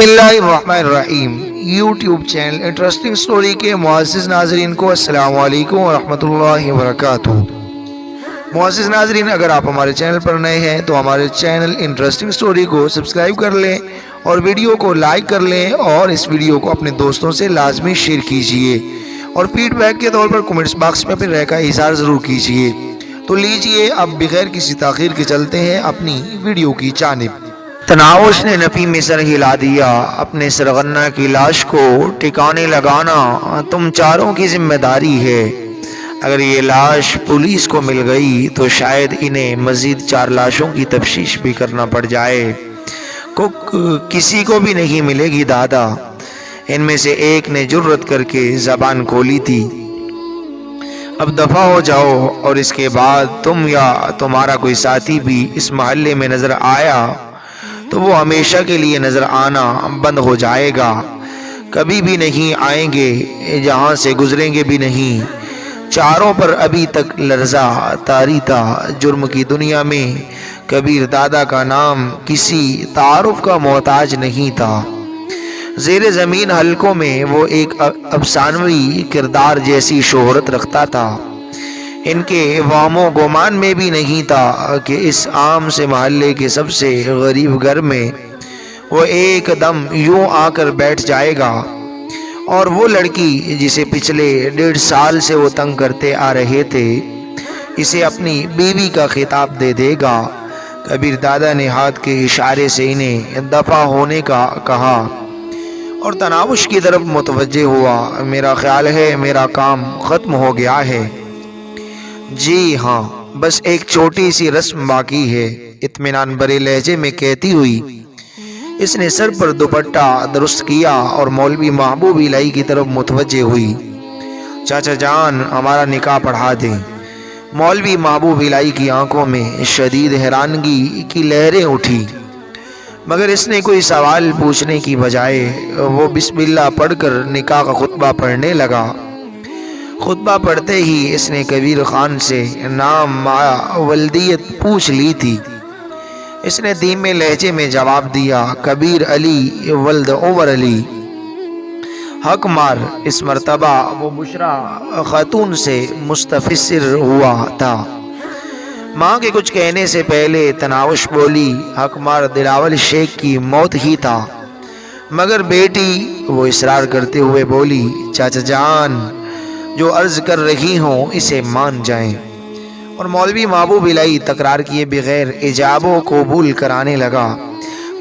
بسم اللہ الرحمن الرحیم۔ یوٹیوب چینل انٹرسٹنگ سٹوری کے معزز ناظرین کو السلام علیکم ورحمۃ اللہ وبرکاتہ۔ معزز ناظرین، اگر آپ ہمارے چینل پر نئے ہیں تو ہمارے چینل انٹرسٹنگ سٹوری کو سبسکرائب کر لیں اور ویڈیو کو لائک کر لیں اور اس ویڈیو کو اپنے دوستوں سے لازمی شیئر کیجیے اور فیڈ بیک کے طور پر کمنٹس باکس میں اپنی رائے کا اظہار ضرور کیجیے۔ تو لیجیے اب بغیر کسی تاخیر کے چلتے ہیں اپنی ویڈیو کی جانب۔ تناوش نے نفی میں سر ہلا دیا۔ اپنے سرغنہ کی لاش کو ٹھکانے لگانا تم چاروں کی ذمہ داری ہے۔ اگر یہ لاش پولیس کو مل گئی تو شاید انہیں مزید 4 لاشوں کی تفتیش بھی کرنا پڑ جائے۔ کسی کو بھی نہیں ملے گی دادا۔ ان میں سے ایک نے جرأت کر کے زبان کھولی تھی۔ اب دفع ہو جاؤ، اور اس کے بعد تم یا تمہارا کوئی ساتھی بھی اس محلے میں نظر آیا تو وہ ہمیشہ کے لیے نظر آنا بند ہو جائے گا۔ کبھی بھی نہیں آئیں گے، جہاں سے گزریں گے بھی نہیں۔ چاروں پر ابھی تک لرزہ طاری تھا۔ جرم کی دنیا میں کبیر دادا کا نام کسی تعارف کا محتاج نہیں تھا۔ زیر زمین حلقوں میں وہ ایک افسانوی کردار جیسی شہرت رکھتا تھا۔ ان کے وہم و گمان میں بھی نہیں تھا کہ اس عام سے محلے کے سب سے غریب گھر میں وہ ایک دم یوں آ کر بیٹھ جائے گا اور وہ لڑکی جسے پچھلے 1.5 سال سے وہ تنگ کرتے آ رہے تھے اسے اپنی بیوی کا خطاب دے دے گا۔ کبیر دادا نے ہاتھ کے اشارے سے انہیں دفع ہونے کا کہا اور تناوش کی طرف متوجہ ہوا۔ میرا خیال ہے میرا کام ختم ہو گیا ہے۔ جی ہاں، بس ایک چھوٹی سی رسم باقی ہے، اطمینان بھرے لہجے میں کہتی ہوئی اس نے سر پر دوپٹہ درست کیا اور مولوی محبوب الہی کی طرف متوجہ ہوئی۔ چاچا جان، ہمارا نکاح پڑھا دیں۔ مولوی محبوب الہی کی آنکھوں میں شدید حیرانگی کی لہریں اٹھی، مگر اس نے کوئی سوال پوچھنے کی بجائے وہ بسم اللہ پڑھ کر نکاح کا خطبہ پڑھنے لگا۔ خطبہ پڑھتے ہی اس نے کبیر خان سے نام ولدیت پوچھ لی تھی۔ اس نے دھیمے لہجے میں جواب دیا، کبیر علی ولد عمر علی۔ حق مار، اس مرتبہ وہ بشرا خاتون سے مستفسر ہوا تھا۔ ماں کے کچھ کہنے سے پہلے تناوش بولی، حق مار دلاول شیخ کی موت ہی تھا، مگر بیٹی وہ اصرار کرتے ہوئے بولی، چاچا جان جو عرض کر رہی ہوں اسے مان جائیں۔ اور مولوی محبوب الہی تکرار کیے بغیر ایجاب و قبول کرانے لگا۔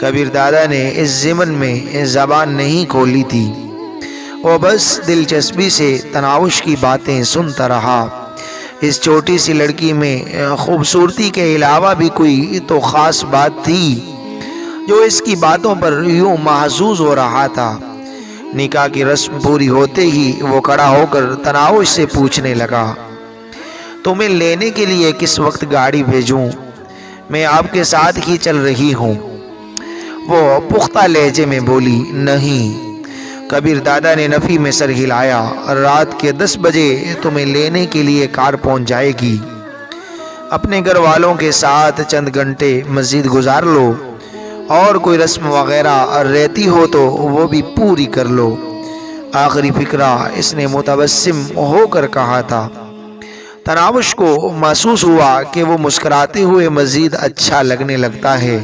کبیر دادا نے اس ضمن میں زبان نہیں کھولی تھی، وہ بس دلچسپی سے تناوش کی باتیں سنتا رہا۔ اس چھوٹی سی لڑکی میں خوبصورتی کے علاوہ بھی کوئی تو خاص بات تھی جو اس کی باتوں پر یوں محظوظ ہو رہا تھا۔ نکاح کی رسم پوری ہوتے ہی وہ کھڑا ہو کر تناوش سے پوچھنے لگا، تمہیں لینے کے لیے کس وقت گاڑی بھیجوں؟ میں آپ کے ساتھ ہی چل رہی ہوں۔ وہ پختہ لہجے میں بولی، نہیں۔ کبیر دادا نے نفی میں سر ہلایا، رات کے 10 بجے تمہیں لینے کے لیے کار پہنچ جائے گی۔ اپنے گھر والوں کے ساتھ چند گھنٹے مزید گزار لو، اور کوئی رسم وغیرہ رہتی ہو تو وہ بھی پوری کر لو۔ آخری فقرہ اس نے متبسم ہو کر کہا تھا۔ تناوش کو محسوس ہوا کہ وہ مسکراتے ہوئے مزید اچھا لگنے لگتا ہے،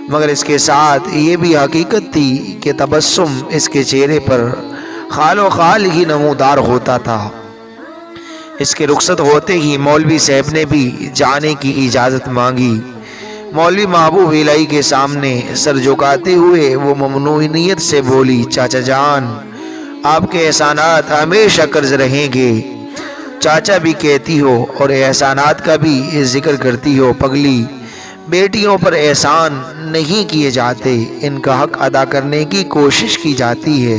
مگر اس کے ساتھ یہ بھی حقیقت تھی کہ تبسم اس کے چہرے پر خال و خال ہی نمودار ہوتا تھا۔ اس کے رخصت ہوتے ہی مولوی صاحب نے بھی جانے کی اجازت مانگی۔ مولوی محبوب الہی کے سامنے سر جھکاتے ہوئے وہ ممنونیت سے بولی، چاچا جان آپ کے احسانات ہمیشہ قرض رہیں گے۔ چاچا بھی کہتی ہو اور احسانات کا بھی ذکر کرتی ہو، پگلی بیٹیوں پر احسان نہیں کیے جاتے، ان کا حق ادا کرنے کی کوشش کی جاتی ہے۔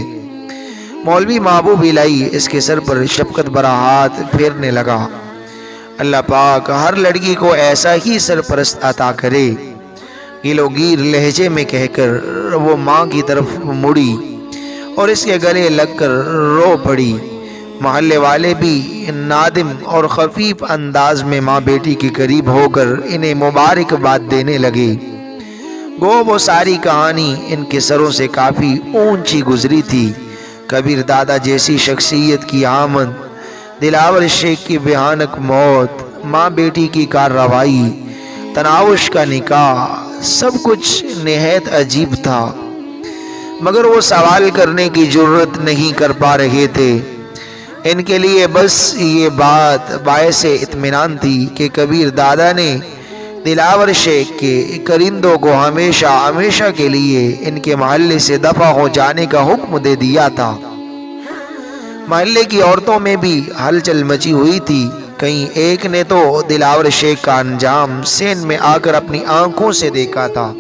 مولوی محبوب الہی اس کے سر پر شفقت بھرا ہاتھ پھیرنے لگا۔ اللہ پاک ہر لڑکی کو ایسا ہی سرپرست عطا کرے، گیل و گیر لہجے میں کہہ کر وہ ماں کی طرف مڑی اور اس کے گلے لگ کر رو پڑی۔ محلے والے بھی نادم اور خفیف انداز میں ماں بیٹی کے قریب ہو کر انہیں مبارکباد دینے لگے۔ گو وہ ساری کہانی ان کے سروں سے کافی اونچی گزری تھی۔ کبیر دادا جیسی شخصیت کی آمد، دلاور شیخ کی بھیانک موت، ماں بیٹی کی کارروائی، تناوش کا نکاح، سب کچھ نہایت عجیب تھا، مگر وہ سوال کرنے کی جرت نہیں کر پا رہے تھے۔ ان کے لیے بس یہ بات باعث اطمینان تھی کہ کبیر دادا نے دلاور شیخ کے کرندوں کو ہمیشہ ہمیشہ کے لیے ان کے محلے سے دفع ہو جانے کا حکم دے دیا تھا۔ محلے کی عورتوں میں بھی ہلچل مچی ہوئی تھی۔ کہیں ایک نے تو دلاور شیخ کا انجام سین میں آ کر اپنی آنکھوں سے دیکھا تھا۔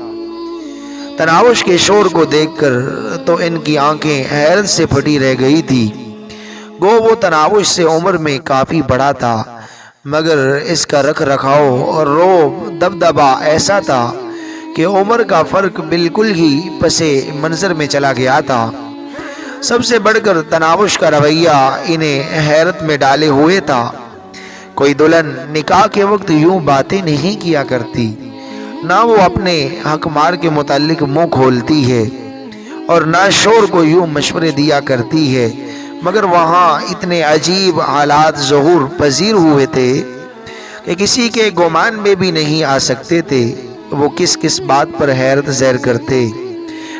تناوش کے شور کو دیکھ کر تو ان کی آنکھیں حیرت سے پھٹی رہ گئی تھی۔ گو وہ تناوش سے عمر میں کافی بڑا تھا، مگر اس کا رکھ رکھاؤ اور روب دبدبا ایسا تھا کہ عمر کا فرق بالکل ہی پس منظر میں چلا گیا تھا۔ سب سے بڑھ کر تناوش کا رویہ انہیں حیرت میں ڈالے ہوئے تھا۔ کوئی دلہن نکاح کے وقت یوں باتیں نہیں کیا کرتی، نہ وہ اپنے حق مار کے متعلق منہ کھولتی ہے، اور نہ شور کو یوں مشورے دیا کرتی ہے، مگر وہاں اتنے عجیب حالات ظہور پذیر ہوئے تھے کہ کسی کے گمان میں بھی نہیں آ سکتے تھے وہ کس کس بات پر حیرت زیر کرتے۔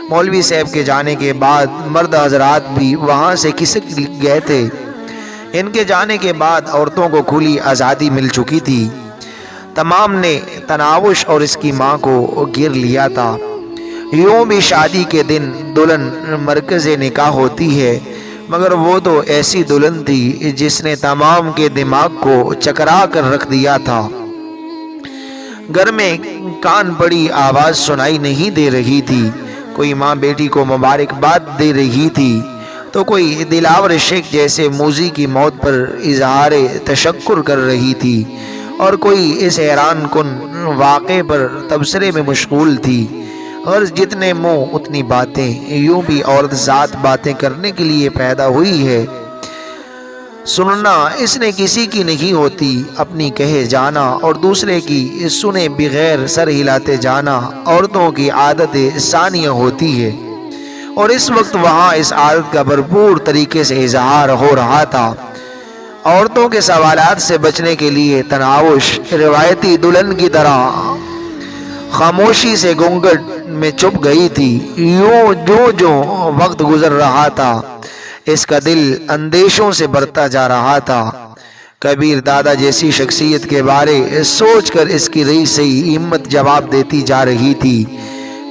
مولوی صاحب کے جانے کے بعد مرد حضرات بھی وہاں سے کھسک گئے تھے۔ ان کے جانے کے بعد عورتوں کو کھلی آزادی مل چکی تھی۔ تمام نے تناوش اور اس کی ماں کو گھیر لیا تھا۔ یوں بھی شادی کے دن دلہن مرکز نکاح ہوتی ہے، مگر وہ تو ایسی دلہن تھی جس نے تمام کے دماغ کو چکرا کر رکھ دیا تھا۔ گھر میں کان پڑی آواز سنائی نہیں دے رہی تھی۔ کوئی ماں بیٹی کو مبارکباد دے رہی تھی تو کوئی دلاور شیخ جیسے موذی کی موت پر اظہار تشکر کر رہی تھی، اور کوئی اس حیران کن واقعے پر تبصرے میں مشغول تھی۔ اور جتنے منہ اتنی باتیں، یوں بھی عورت ذات باتیں کرنے کے لیے پیدا ہوئی ہے۔ سننا اس نے کسی کی نہیں ہوتی، اپنی کہے جانا اور دوسرے کی سنے بغیر سر ہلاتے جانا عورتوں کی عادت ثانیہ ہوتی ہے، اور اس وقت وہاں اس عادت کا بھرپور طریقے سے اظہار ہو رہا تھا۔ عورتوں کے سوالات سے بچنے کے لیے تناوش روایتی دلہن کی طرح خاموشی سے گھونگھٹ میں چھپ گئی تھی۔ یوں جو وقت گزر رہا تھا اس کا دل اندیشوں سے بھرتا جا رہا تھا۔ کبیر دادا جیسی شخصیت کے بارے سوچ کر اس کی رئی سے ہمت جواب دیتی جا رہی تھی۔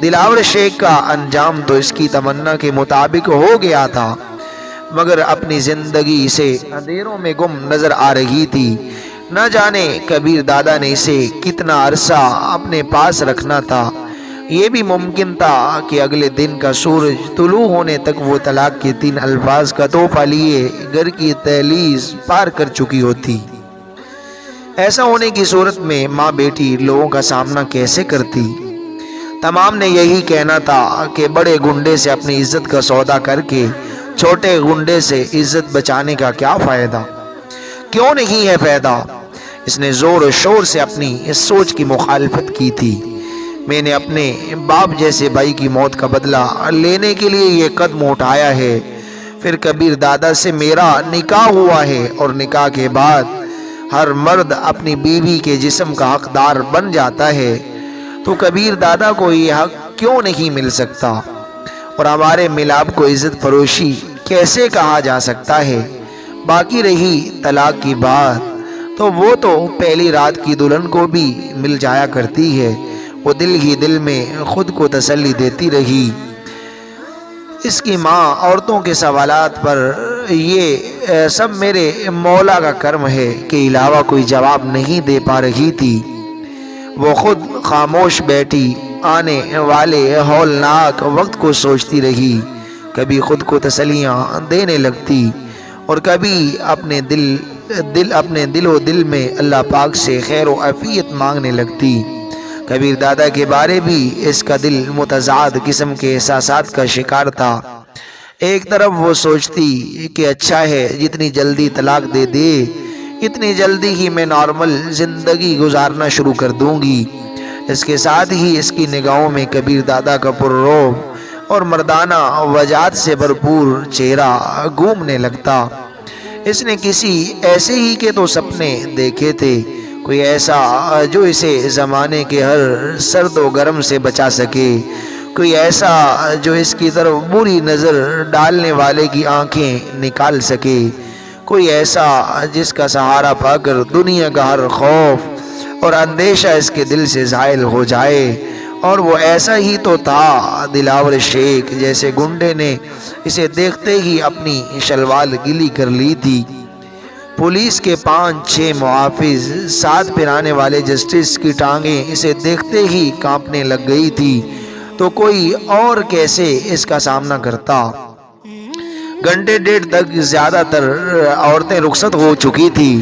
دلاور شیخ کا انجام تو اس کی تمنا کے مطابق ہو گیا تھا، مگر اپنی زندگی سے اندھیروں میں گم نظر آ رہی تھی۔ نہ جانے کبیر دادا نے اسے کتنا عرصہ اپنے پاس رکھنا تھا۔ یہ بھی ممکن تھا کہ اگلے دن کا سورج طلوع ہونے تک وہ طلاق کے 3 الفاظ کا تحفہ لیے گھر کی دہلیز پار کر چکی ہوتی۔ ایسا ہونے کی صورت میں ماں بیٹی لوگوں کا سامنا کیسے کرتی؟ تمام نے یہی کہنا تھا کہ بڑے گنڈے سے اپنی عزت کا سودا کر کے چھوٹے گنڈے سے عزت بچانے کا کیا فائدہ؟ کیوں نہیں ہے فائدہ؟ اس نے زور و شور سے اپنی اس سوچ کی مخالفت کی تھی۔ میں نے اپنے باپ جیسے بھائی کی موت کا بدلہ لینے کے لیے یہ قدم اٹھایا ہے۔ پھر کبیر دادا سے میرا نکاح ہوا ہے، اور نکاح کے بعد ہر مرد اپنی بیوی کے جسم کا حقدار بن جاتا ہے، تو کبیر دادا کو یہ حق کیوں نہیں مل سکتا؟ اور ہمارے ملاپ کو عزت فروشی کیسے کہا جا سکتا ہے؟ باقی رہی طلاق کی بات، تو وہ تو پہلی رات کی دلہن کو بھی مل جایا کرتی ہے۔ وہ دل ہی دل میں خود کو تسلی دیتی رہی۔ اس کی ماں عورتوں کے سوالات پر یہ سب میرے مولا کا کرم ہے کے علاوہ کوئی جواب نہیں دے پا رہی تھی۔ وہ خود خاموش بیٹھی آنے والے ہولناک وقت کو سوچتی رہی، کبھی خود کو تسلیاں دینے لگتی اور کبھی اپنے دل و دل میں اللہ پاک سے خیر و عافیت مانگنے لگتی۔ کبیر دادا کے بارے بھی اس کا دل متضاد قسم کے احساسات کا شکار تھا۔ ایک طرف وہ سوچتی کہ اچھا ہے جتنی جلدی طلاق دے اتنی جلدی ہی میں نارمل زندگی گزارنا شروع کر دوں گی۔ اس کے ساتھ ہی اس کی نگاہوں میں کبیر دادا کا پررعب اور مردانہ وجاہت سے بھرپور چہرہ گھومنے لگتا۔ اس نے کسی ایسے ہی کے تو سپنے دیکھے تھے، کوئی ایسا جو اسے زمانے کے ہر سرد و گرم سے بچا سکے، کوئی ایسا جو اس کی طرف بری نظر ڈالنے والے کی آنکھیں نکال سکے، کوئی ایسا جس کا سہارا پا کر دنیا کا ہر خوف اور اندیشہ اس کے دل سے زائل ہو جائے۔ اور وہ ایسا ہی تو تھا۔ دلاور شیخ جیسے گنڈے نے اسے دیکھتے ہی اپنی شلوار گیلی کر لی تھی۔ پولیس کے 5-6 محافظ، ساتھ پھرانے والے جسٹس کی ٹانگیں اسے دیکھتے ہی کانپنے لگ گئی تھی، تو کوئی اور کیسے اس کا سامنا کرتا۔ گھنٹے ڈیڑھ تک زیادہ تر عورتیں رخصت ہو چکی تھی،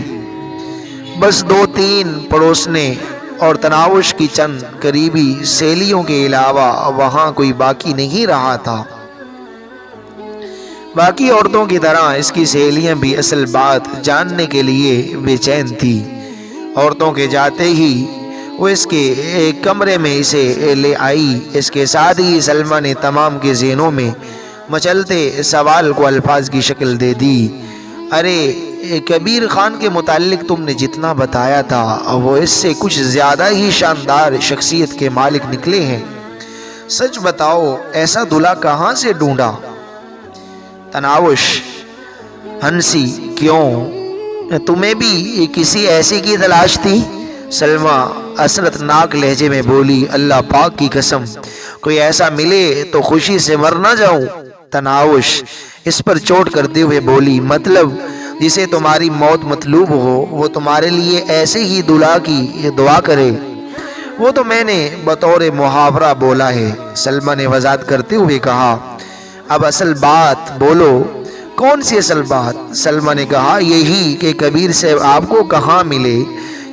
بس 2-3 پڑوسنے اور تناوش کی چند قریبی سہیلیوں کے علاوہ وہاں کوئی باقی نہیں رہا تھا۔ باقی عورتوں کی طرح اس کی سہیلیاں بھی اصل بات جاننے کے لیے بے چین تھی۔ عورتوں کے جاتے ہی وہ اس کے کمرے میں اسے لے آئی۔ اس کے ساتھ ہی سلمہ نے تمام کے ذہنوں میں مچلتے سوال کو الفاظ کی شکل دے دی۔ ارے کبیر خان کے متعلق تم نے جتنا بتایا تھا وہ اس سے کچھ زیادہ ہی شاندار شخصیت کے مالک نکلے ہیں۔ سچ بتاؤ ایسا دلہا کہاں سے ڈھونڈا؟ تناوش ہنسی، کیوں تمہیں بھی کسی ایسی کی تلاش تھی؟ سلمہ حسرت ناک لہجے میں بولی، اللہ پاک کی قسم کوئی ایسا ملے تو خوشی سے مر نہ جاؤں۔ تناوش اس پر چوٹ کرتے ہوئے بولی، مطلب جسے تمہاری موت مطلوب ہو وہ تمہارے لیے ایسے ہی دلہا کی دعا کرے، وہ تو میں نے بطور محاورہ بولا ہے۔ سلمہ نے وضاحت کرتے ہوئے کہا، اب اصل بات بولو۔ کون سی اصل بات؟ سلمہ نے کہا، یہی کہ کبیر صاحب آپ کو کہاں ملے،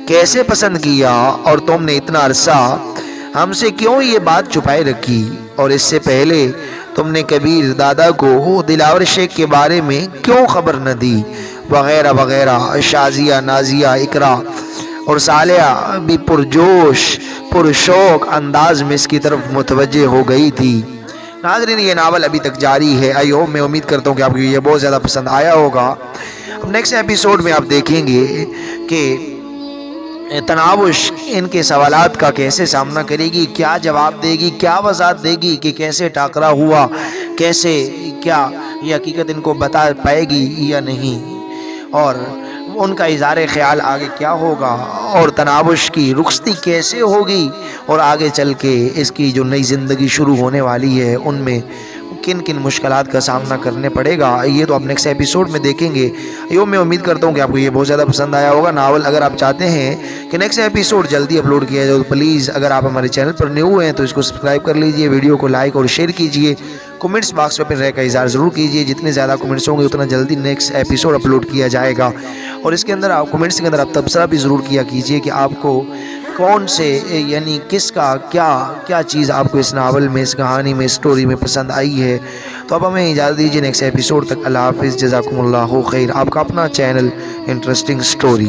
کیسے پسند کیا، اور تم نے اتنا عرصہ ہم سے کیوں یہ بات چھپائے رکھی، اور اس سے پہلے تم نے کبیر دادا کو دلاور شیخ کے بارے میں کیوں خبر نہ دی، وغیرہ وغیرہ۔ شازیہ، نازیہ، اقرا اور صالحہ بھی پرجوش پرشوق انداز میں اس کی طرف متوجہ ہو گئی تھی۔ ناظرین یہ ناول ابھی تک جاری ہے۔ میں امید کرتا ہوں کہ آپ کو یہ بہت زیادہ پسند آیا ہوگا۔ اب نیکسٹ ایپیسوڈ میں آپ دیکھیں گے کہ تناوش ان کے سوالات کا کیسے سامنا کرے گی، کیا جواب دے گی، کیا وضاحت دے گی کہ کیسے ٹاکرا ہوا، کیسے کیا یہ حقیقت ان کو بتا پائے گی یا نہیں، اور ان کا اظہار خیال آگے کیا ہوگا، اور تناوش کی رخصتی کیسے ہوگی، اور آگے چل کے اس کی جو نئی زندگی شروع ہونے والی ہے ان میں کن کن مشکلات کا سامنا کرنے پڑے گا، یہ تو آپ نیکسٹ ایپیسوڈ میں دیکھیں گے۔ میں امید کرتا ہوں کہ آپ کو یہ بہت زیادہ پسند آیا ہوگا ناول۔ اگر آپ چاہتے ہیں کہ نیکسٹ ایپیسوڈ جلدی اپلوڈ کیا جائے تو پلیز اگر آپ ہمارے چینل پر نیو ہیں تو اس کو سبسکرائب کر لیجئے، ویڈیو کو لائک اور شیئر کیجئے، کمنٹس باکس میں اپنے رائے کا اظہار ضرور کیجئے۔ جتنے زیادہ کمنٹس ہوں گے اتنا جلدی نیکسٹ ایپیسوڈ اپلوڈ کیا جائے گا، اور اس کے اندر آپ کمنٹس کے اندر آپ تبصرہ بھی ضرور کیا کیجئے کہ آپ کو کون سے یعنی کس کا کیا چیز آپ کو اس ناول میں، اس کہانی میں، اسٹوری میں پسند آئی ہے۔ تو اب ہمیں اجازت دیجیے نیکسٹ ایپیسوڈ تک۔ اللہ حافظ، جزاکم اللہ خیر۔ آپ کا اپنا چینل انٹرسٹنگ اسٹوری۔